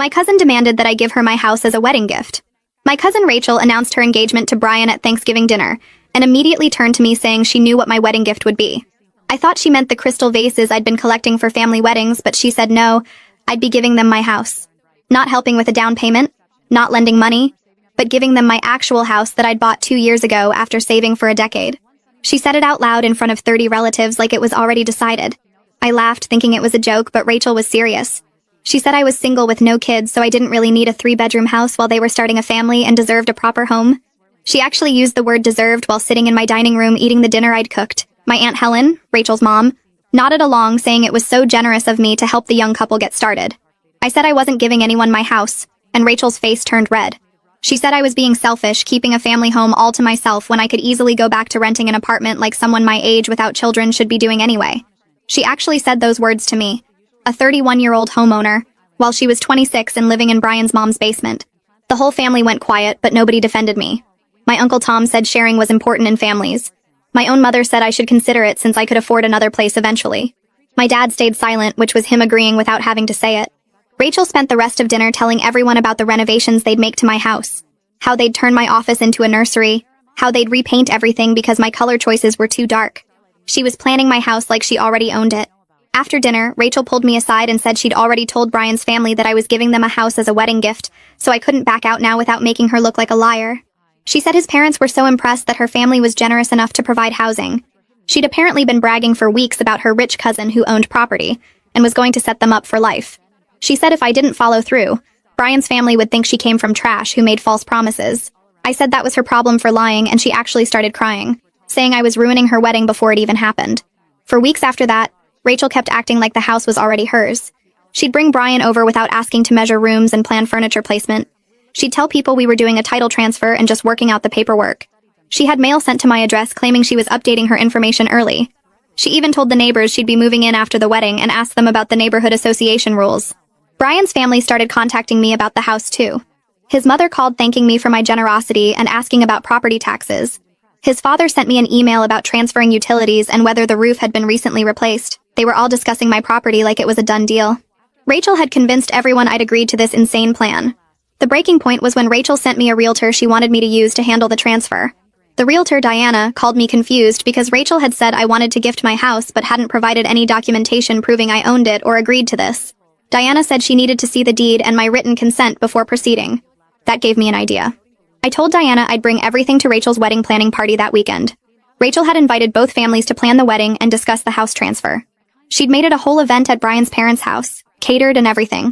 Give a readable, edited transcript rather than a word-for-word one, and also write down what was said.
My cousin demanded that I give her my house as a wedding gift. My cousin Rachel announced her engagement to Brian at Thanksgiving dinner, and immediately turned to me saying she knew what my wedding gift would be. I thought she meant the crystal vases I'd been collecting for family weddings, but she said no, I'd be giving them my house. Not helping with a down payment, not lending money, but giving them my actual house that I'd bought 2 years ago after saving for a decade. She said it out loud in front of 30 relatives like it was already decided. I laughed, thinking it was a joke, but Rachel was serious. She said I was single with no kids, so I didn't really need a 3-bedroom house while they were starting a family and deserved a proper home. She actually used the word deserved while sitting in my dining room eating the dinner I'd cooked. My Aunt Helen, Rachel's mom, nodded along, saying it was so generous of me to help the young couple get started. I said I wasn't giving anyone my house, and Rachel's face turned red. She said I was being selfish, keeping a family home all to myself when I could easily go back to renting an apartment like someone my age without children should be doing anyway. She actually said those words to me, a 31-year-old homeowner, while she was 26 and living in Brian's mom's basement. The whole family went quiet, but nobody defended me. My Uncle Tom said sharing was important in families. My own mother said I should consider it since I could afford another place eventually. My dad stayed silent, which was him agreeing without having to say it. Rachel spent the rest of dinner telling everyone about the renovations they'd make to my house, how they'd turn my office into a nursery, how they'd repaint everything because my color choices were too dark. She was planning my house like she already owned it. After dinner, Rachel pulled me aside and said she'd already told Brian's family that I was giving them a house as a wedding gift, so I couldn't back out now without making her look like a liar. She said his parents were so impressed that her family was generous enough to provide housing. She'd apparently been bragging for weeks about her rich cousin who owned property, and was going to set them up for life. She said if I didn't follow through, Brian's family would think she came from trash who made false promises. I said that was her problem for lying, and she actually started crying, saying I was ruining her wedding before it even happened. For weeks after that, Rachel kept acting like the house was already hers. She'd bring Brian over without asking to measure rooms and plan furniture placement. She'd tell people we were doing a title transfer and just working out the paperwork. She had mail sent to my address claiming she was updating her information early. She even told the neighbors she'd be moving in after the wedding and asked them about the neighborhood association rules. Brian's family started contacting me about the house too. His mother called thanking me for my generosity and asking about property taxes. His father sent me an email about transferring utilities and whether the roof had been recently replaced. They were all discussing my property like it was a done deal. Rachel had convinced everyone I'd agreed to this insane plan. The breaking point was when Rachel sent me a realtor she wanted me to use to handle the transfer. The realtor, Diana, called me confused because Rachel had said I wanted to gift my house but hadn't provided any documentation proving I owned it or agreed to this. Diana said she needed to see the deed and my written consent before proceeding. That gave me an idea. I told Diana I'd bring everything to Rachel's wedding planning party that weekend. Rachel had invited both families to plan the wedding and discuss the house transfer. She'd made it a whole event at Brian's parents' house, catered and everything.